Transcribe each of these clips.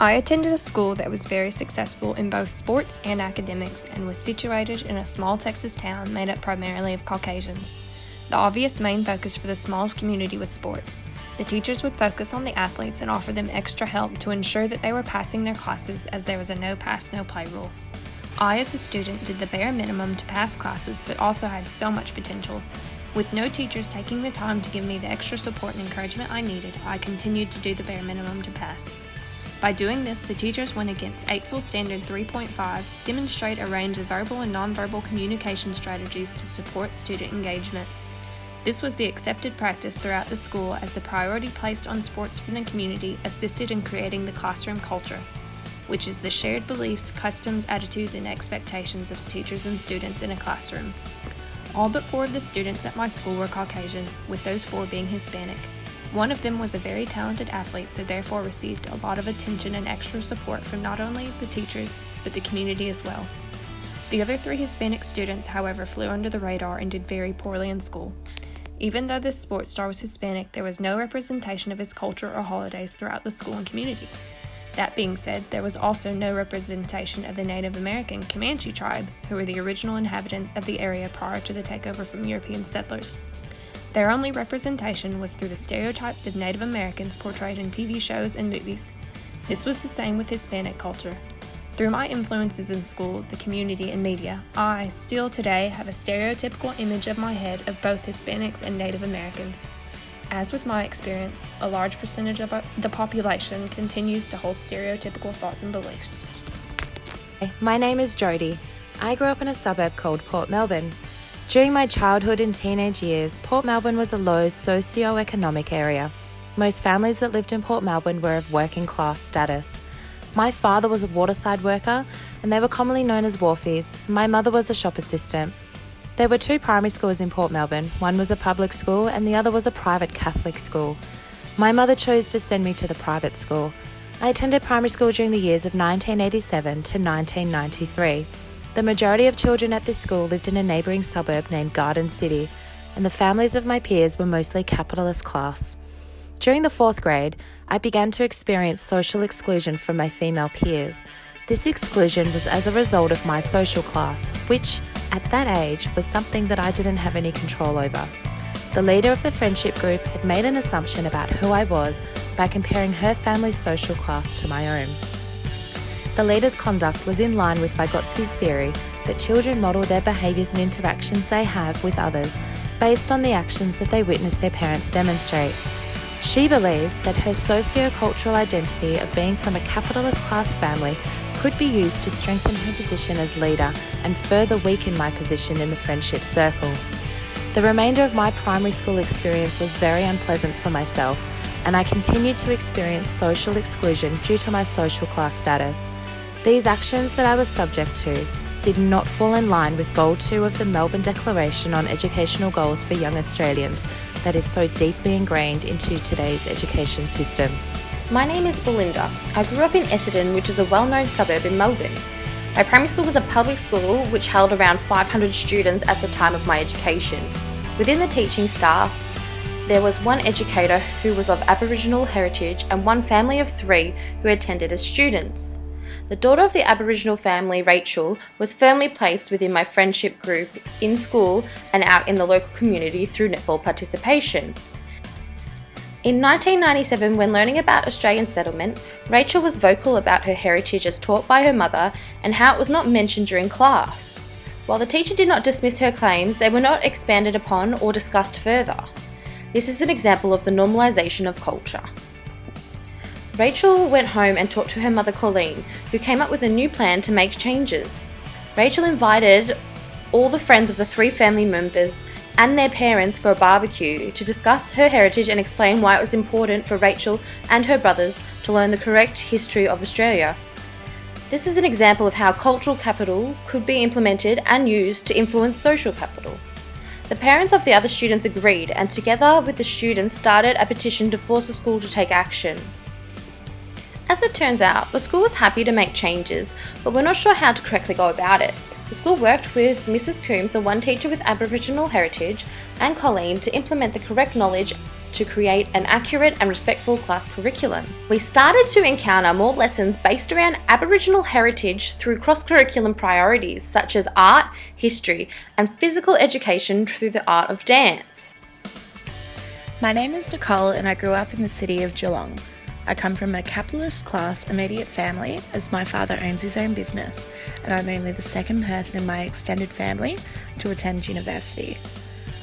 I attended a school that was very successful in both sports and academics and was situated in a small Texas town made up primarily of Caucasians. The obvious main focus for the small community was sports. The teachers would focus on the athletes and offer them extra help to ensure that they were passing their classes, as there was a no pass, no play rule. I, as a student, did the bare minimum to pass classes, but also had so much potential. With no teachers taking the time to give me the extra support and encouragement I needed, I continued to do the bare minimum to pass. By doing this, the teachers went against AITSL Standard 3.5, demonstrate a range of verbal and nonverbal communication strategies to support student engagement. This was the accepted practice throughout the school, as the priority placed on sports from the community assisted in creating the classroom culture, which is the shared beliefs, customs, attitudes, and expectations of teachers and students in a classroom. All but 4 of the students at my school were Caucasian, with those 4 being Hispanic. One of them was a very talented athlete, so therefore received a lot of attention and extra support from not only the teachers, but the community as well. The other 3 Hispanic students, however, flew under the radar and did very poorly in school. Even though this sports star was Hispanic, there was no representation of his culture or holidays throughout the school and community. That being said, there was also no representation of the Native American Comanche tribe, who were the original inhabitants of the area prior to the takeover from European settlers. Their only representation was through the stereotypes of Native Americans portrayed in TV shows and movies. This was the same with Hispanic culture. Through my influences in school, the community, and media, I, still today, have a stereotypical image of my head of both Hispanics and Native Americans. As with my experience, a large percentage of the population continues to hold stereotypical thoughts and beliefs. My name is Jodie. I grew up in a suburb called Port Melbourne. During my childhood and teenage years, Port Melbourne was a low socio-economic area. Most families that lived in Port Melbourne were of working class status. My father was a waterside worker, and they were commonly known as wharfies. My mother was a shop assistant. There were 2 primary schools in Port Melbourne. One was a public school and the other was a private Catholic school. My mother chose to send me to the private school. I attended primary school during the years of 1987 to 1993. The majority of children at this school lived in a neighbouring suburb named Garden City, and the families of my peers were mostly capitalist class. During the 4th grade, I began to experience social exclusion from my female peers. This exclusion was as a result of my social class, which, at that age, was something that I didn't have any control over. The leader of the friendship group had made an assumption about who I was by comparing her family's social class to my own. The leader's conduct was in line with Vygotsky's theory that children model their behaviours and interactions they have with others based on the actions that they witness their parents demonstrate. She believed that her socio-cultural identity of being from a capitalist class family could be used to strengthen her position as leader and further weaken my position in the friendship circle. The remainder of my primary school experience was very unpleasant for myself, and I continued to experience social exclusion due to my social class status. These actions that I was subject to did not fall in line with Goal 2 of the Melbourne Declaration on Educational Goals for Young Australians that is so deeply ingrained into today's education system. My name is Belinda. I grew up in Essendon, which is a well-known suburb in Melbourne. My primary school was a public school which held around 500 students at the time of my education. Within the teaching staff, there was 1 educator who was of Aboriginal heritage and 1 family of 3 who attended as students. The daughter of the Aboriginal family, Rachel, was firmly placed within my friendship group in school and out in the local community through netball participation. In 1997, when learning about Australian settlement, Rachel was vocal about her heritage as taught by her mother and how it was not mentioned during class. While the teacher did not dismiss her claims, they were not expanded upon or discussed further. This is an example of the normalisation of culture. Rachel went home and talked to her mother Colleen, who came up with a new plan to make changes. Rachel invited all the friends of the 3 family members and their parents for a barbecue to discuss her heritage and explain why it was important for Rachel and her brothers to learn the correct history of Australia. This is an example of how cultural capital could be implemented and used to influence social capital. The parents of the other students agreed, and together with the students started a petition to force the school to take action. As it turns out, the school was happy to make changes, but we're not sure how to correctly go about it. The school worked with Mrs. Coombs, the 1 teacher with Aboriginal heritage, and Colleen to implement the correct knowledge to create an accurate and respectful class curriculum. We started to encounter more lessons based around Aboriginal heritage through cross-curriculum priorities such as art, history, and physical education through the art of dance. My name is Nicole and I grew up in the city of Geelong. I come from a capitalist class immediate family as my father owns his own business and I'm only the second person in my extended family to attend university.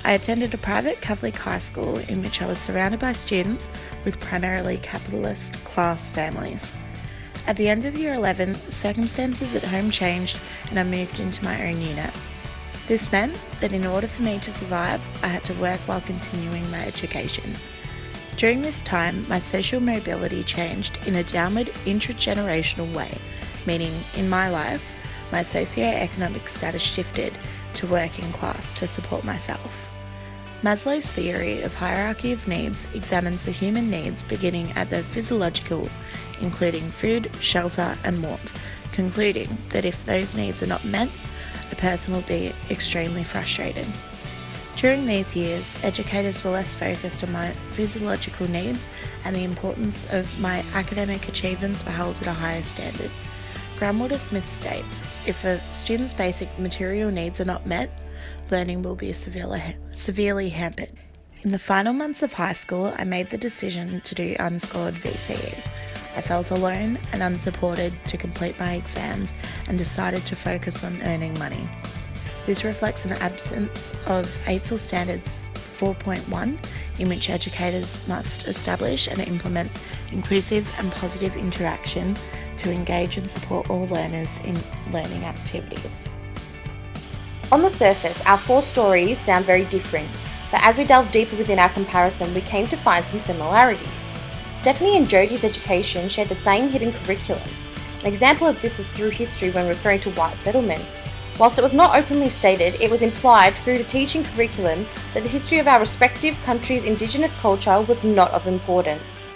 I attended a private Catholic high school in which I was surrounded by students with primarily capitalist class families. At the end of year 11, circumstances at home changed and I moved into my own unit. This meant that in order for me to survive, I had to work while continuing my education. During this time, my social mobility changed in a downward intragenerational way, meaning in my life, my socioeconomic status shifted to working class to support myself. Maslow's theory of hierarchy of needs examines the human needs beginning at the physiological, including food, shelter, and warmth, concluding that if those needs are not met, a person will be extremely frustrated. During these years, educators were less focused on my physiological needs and the importance of my academic achievements were held at a higher standard. Grandwater Smith states, if a student's basic material needs are not met, learning will be severely hampered. In the final months of high school, I made the decision to do unscored VCE. I felt alone and unsupported to complete my exams and decided to focus on earning money. This reflects an absence of AITSL Standards 4.1, in which educators must establish and implement inclusive and positive interaction to engage and support all learners in learning activities. On the surface, our 4 stories sound very different, but as we delved deeper within our comparison, we came to find some similarities. Stephanie and Jodie's education shared the same hidden curriculum. An example of this was through history when referring to white settlement. Whilst it was not openly stated, it was implied through the teaching curriculum that the history of our respective countries' Indigenous culture was not of importance.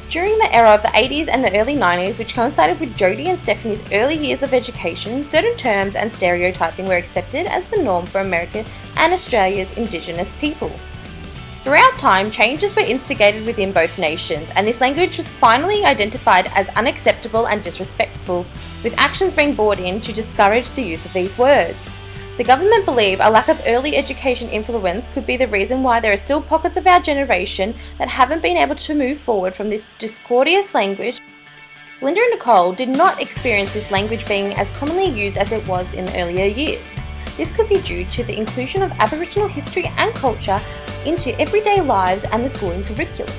During the era of the 80s and the early 90s, which coincided with Jodie and Stephanie's early years of education, certain terms and stereotyping were accepted as the norm for America and Australia's Indigenous people. Throughout time, changes were instigated within both nations, and this language was finally identified as unacceptable and disrespectful, with actions being brought in to discourage the use of these words. The government believe a lack of early education influence could be the reason why there are still pockets of our generation that haven't been able to move forward from this discourteous language. Belinda and Nicole did not experience this language being as commonly used as it was in earlier years. This could be due to the inclusion of Aboriginal history and culture into everyday lives and the schooling curriculum.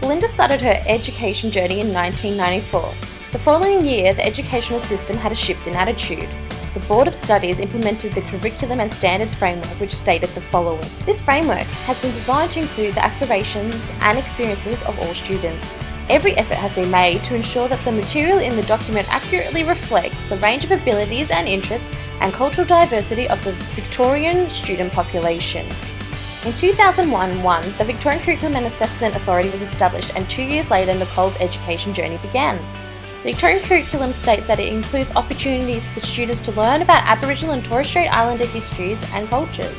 Belinda started her education journey in 1994. The following year, the educational system had a shift in attitude. The Board of Studies implemented the Curriculum and Standards Framework, which stated the following. This framework has been designed to include the aspirations and experiences of all students. Every effort has been made to ensure that the material in the document accurately reflects the range of abilities and interests and cultural diversity of the Victorian student population. In 2001, the Victorian Curriculum and Assessment Authority was established, and 2 years later, Nicole's education journey began. The Victorian curriculum states that it includes opportunities for students to learn about Aboriginal and Torres Strait Islander histories and cultures.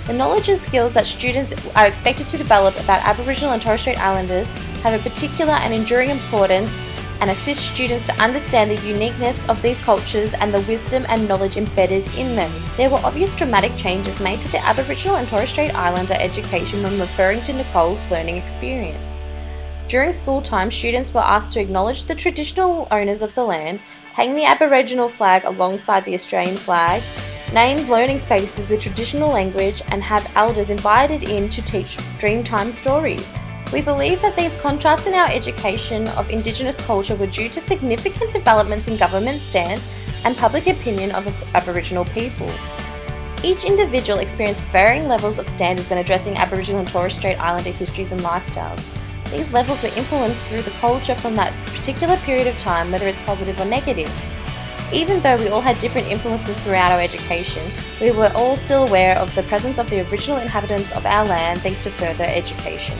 The knowledge and skills that students are expected to develop about Aboriginal and Torres Strait Islanders have a particular and enduring importance and assist students to understand the uniqueness of these cultures and the wisdom and knowledge embedded in them. There were obvious dramatic changes made to the Aboriginal and Torres Strait Islander education when referring to Nicole's learning experience. During school time, students were asked to acknowledge the traditional owners of the land, hang the Aboriginal flag alongside the Australian flag, name learning spaces with traditional language, and have elders invited in to teach Dreamtime stories. We believe that these contrasts in our education of Indigenous culture were due to significant developments in government stance and public opinion of Aboriginal people. Each individual experienced varying levels of standards when addressing Aboriginal and Torres Strait Islander histories and lifestyles. These levels were influenced through the culture from that particular period of time, whether it's positive or negative. Even though we all had different influences throughout our education, we were all still aware of the presence of the original inhabitants of our land thanks to further education.